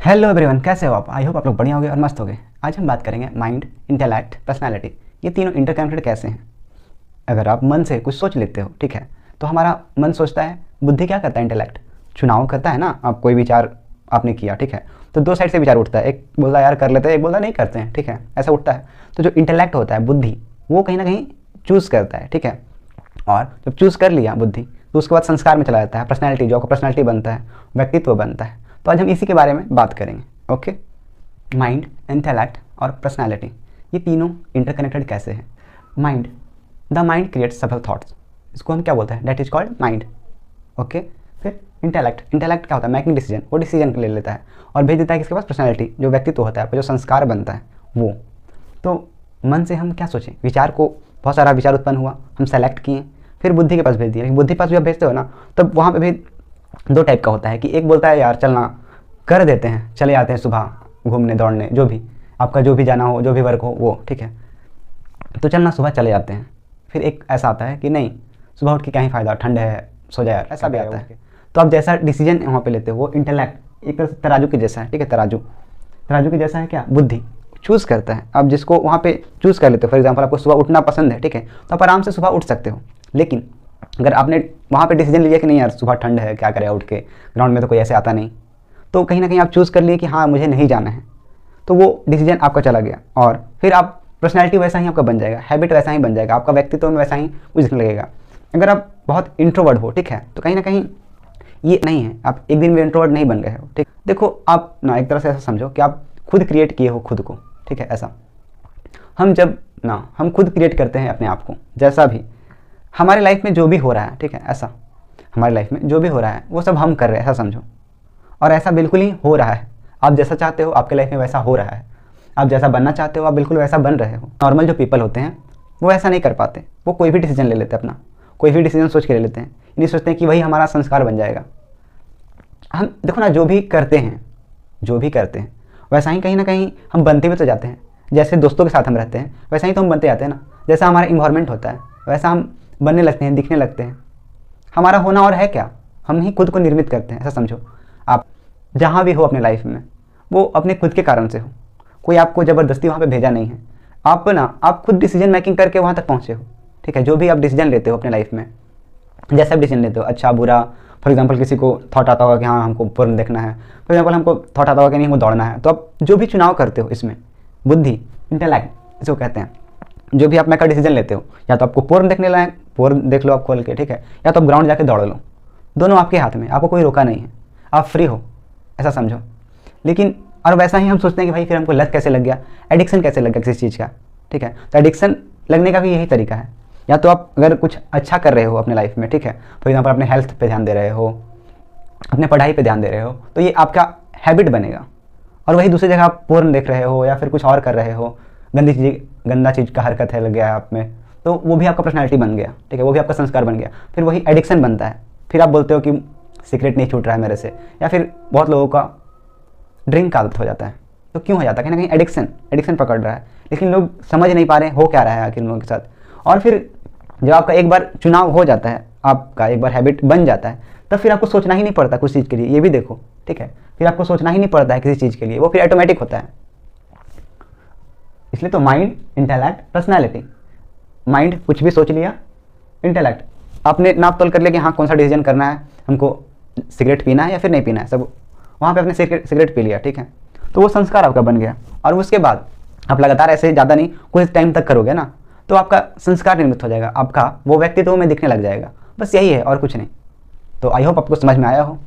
Hello everyone, कैसे हो आप? आई होप आप लोग बढ़िया होंगे और मस्त होंगे। आज हम बात करेंगे माइंड, इंटेलेक्ट, पर्सनालिटी, ये तीनों इंटरकनेक्टेड कैसे हैं। अगर आप मन से कुछ सोच लेते हो, ठीक है, तो हमारा मन सोचता है, बुद्धि क्या करता है, इंटेलेक्ट चुनाव करता है ना। आप कोई विचार आपने किया, ठीक है, तो दो साइड से विचार उठता है, एक बोलता है यार कर लेते हैं, एक बोलता है नहीं करते हैं, ठीक है, ऐसा उठता है। तो जो इंटेलेक्ट होता है, बुद्धि, वो कहीं ना कहीं चूज़ करता है, ठीक है। और जब चूज़ कर लिया बुद्धि, तो उसके बाद संस्कार में चला जाता है, पर्सनैलिटी, जो आपका पर्सनैलिटी बनता है, व्यक्तित्व बनता है। तो आज हम इसी के बारे में बात करेंगे। ओके, माइंड, इंटेलेक्ट और पर्सनैलिटी, ये तीनों इंटरकनेक्टेड कैसे हैं। Mind, the mind creates several thoughts, इसको हम क्या बोलते हैं, that is called mind. Okay, फिर इंटेलेक्ट, इंटेलेक्ट क्या होता है, मेकिंग डिसीजन, वो डिसीजन ले लेता है और भेज देता है किसके पास, पर्सनैलिटी, जो व्यक्तित्व होता है, जो संस्कार बनता है वो। तो मन से हम क्या सोचें, विचार को, बहुत सारा विचार उत्पन्न हुआ, हम सेलेक्ट किए, फिर बुद्धि के पास भेज दिया। बुद्धि के पास जब भेजते हो ना, तब वहाँ पे भी दो टाइप का होता है कि एक बोलता है यार चलना, कर देते हैं, चले जाते हैं सुबह घूमने दौड़ने, जो भी आपका जो भी जाना हो, जो भी वर्क हो वो, ठीक है, तो चलना सुबह चले जाते हैं। फिर एक ऐसा आता है कि नहीं, सुबह उठ के क्या ही फ़ायदा, ठंड है, सो जाए यार, ऐसा भी आता है। तो आप जैसा डिसीजन वहाँ पे लेते हो, वो इंटेलेक्ट, एक तरह से तराजू के जैसा है, ठीक है, तराजू, तराजू के जैसा है क्या, बुद्धि चूज़ करता है। आप जिसको वहाँ पे चूज़ कर लेते हो, फॉर एग्जांपल आपको सुबह उठना पसंद है, ठीक है, तो आप आराम से सुबह उठ सकते हो। लेकिन अगर आपने वहाँ पे डिसीजन लिया कि नहीं यार सुबह ठंड है, क्या करें उठ के, ग्राउंड में तो कोई ऐसे आता नहीं, तो कहीं ना कहीं आप चूज़ कर लिए कि हाँ मुझे नहीं जाना है, तो वो डिसीजन आपका चला गया। और फिर आप पर्सनैलिटी वैसा ही आपका बन जाएगा, हैबिट वैसा ही बन जाएगा, आपका व्यक्तित्व में वैसा ही कुछ दिखने लगेगा। अगर आप बहुत इंट्रोवर्ट हो, ठीक है, तो कहीं ना कहीं ये नहीं है, आप एक दिन में इंट्रोवर्ट नहीं बन गए हो, ठीक। देखो आप ना एक तरह से ऐसा समझो कि आप खुद क्रिएट किए हो खुद को, ठीक है। ऐसा हम खुद क्रिएट करते हैं अपने आप को, जैसा भी हमारे लाइफ में जो भी हो रहा है, ठीक है, ऐसा हमारी लाइफ में जो भी हो रहा है वो सब हम कर रहे हैं, ऐसा समझो। और ऐसा बिल्कुल ही हो रहा है, आप जैसा चाहते हो आपके लाइफ में वैसा हो रहा है, आप जैसा बनना चाहते हो आप बिल्कुल वैसा बन रहे हो। नॉर्मल जो पीपल होते हैं वो ऐसा नहीं कर पाते, वो कोई भी डिसीजन ले लेते हैं, अपना कोई भी डिसीजन सोच के ले लेते हैं, नहीं सोचते हैं कि वही हमारा संस्कार बन जाएगा। हम देखो ना, जो भी करते हैं वैसा ही कहीं ना कहीं हम बनते भी तो जाते हैं। जैसे दोस्तों के साथ हम रहते हैं वैसा ही तो हम बनते जाते हैं ना, जैसा हमारा इन्वायरमेंट होता है वैसा हम बनने लगते हैं, दिखने लगते हैं। हमारा होना और है क्या, हम ही खुद को निर्मित करते हैं, ऐसा समझो। आप जहाँ भी हो अपने लाइफ में, वो अपने खुद के कारण से हो, कोई आपको ज़बरदस्ती वहाँ पे भेजा नहीं है। आप खुद डिसीजन मेकिंग करके वहाँ तक पहुँचे हो, ठीक है। जो भी आप डिसीजन लेते हो अपने लाइफ में, जैसा भी डिसीजन लेते हो, अच्छा बुरा, फॉर एग्जांपल किसी को थॉट आता होगा कि हाँ हमको पोर्न देखना है, फॉर एग्जांपल हमको थॉट आता होगा कि नहीं हमको दौड़ना है, तो आप जो भी चुनाव करते हो इसमें, बुद्धि, इंटेलेक्ट इसको कहते हैं, जो भी आप मैं का डिसीजन लेते हो, या तो आपको पोर्न देखने लायक पोर्न देख लो आप खोल के, ठीक है, या तो आप ग्राउंड जाके दौड़ लो, दोनों आपके हाथ में, आपको कोई रोका नहीं है, आप फ्री हो, ऐसा समझो। लेकिन और वैसा ही हम सोचते हैं कि भाई फिर हमको लत कैसे लग गया, एडिक्शन कैसे लग गया किसी चीज़ का, ठीक है। तो एडिक्शन लगने का भी यही तरीका है। या तो आप अगर कुछ अच्छा कर रहे हो अपने लाइफ में, ठीक है, फॉर एग्जाम्पल अपने हेल्थ पे ध्यान दे रहे हो, अपने पढ़ाई पे ध्यान दे रहे हो, तो ये आपका हैबिट बनेगा। और वही दूसरी जगह आप पोर्न देख रहे हो या फिर कुछ और कर रहे हो, गंदा चीज़ का हरकत है लग गया आप में, तो वो भी आपका पर्सनैलिटी बन गया, ठीक है, वो भी आपका संस्कार बन गया। फिर वही एडिक्शन बनता है, फिर आप बोलते हो कि सिगरेट नहीं छूट रहा है मेरे से, या फिर बहुत लोगों का ड्रिंक का आदत हो जाता है। तो क्यों हो जाता है, कहीं ना कहीं एडिक्शन पकड़ रहा है, लेकिन लोग समझ नहीं पा रहे हो क्या रहा है आखिर लोगों के साथ। और फिर जब आपका एक बार चुनाव हो जाता है, आपका एक बार हैबिट बन जाता है, तब फिर आपको सोचना ही नहीं पड़ता कुछ चीज़ के लिए, ये भी देखो, ठीक है, फिर आपको सोचना ही नहीं पड़ता है किसी चीज़ के लिए, वो फिर ऑटोमेटिक होता है। इसलिए तो माइंड, इंटेलेक्ट, पर्सनैलिटी। माइंड कुछ भी सोच लिया, इंटेलेक्ट आपने नाप तोल कर लिया कि हाँ कौन सा डिसीजन करना है, हमको सिगरेट पीना है या फिर नहीं पीना है, सब वहाँ पे आपने सिगरेट पी लिया, ठीक है, तो वो संस्कार आपका बन गया। और उसके बाद आप लगातार ऐसे ज़्यादा नहीं कुछ टाइम तक करोगे ना, तो आपका संस्कार निर्मित हो जाएगा, आपका वो व्यक्तित्व में दिखने लग जाएगा। बस यही है और कुछ नहीं। तो आई होप आपको समझ में आया हो।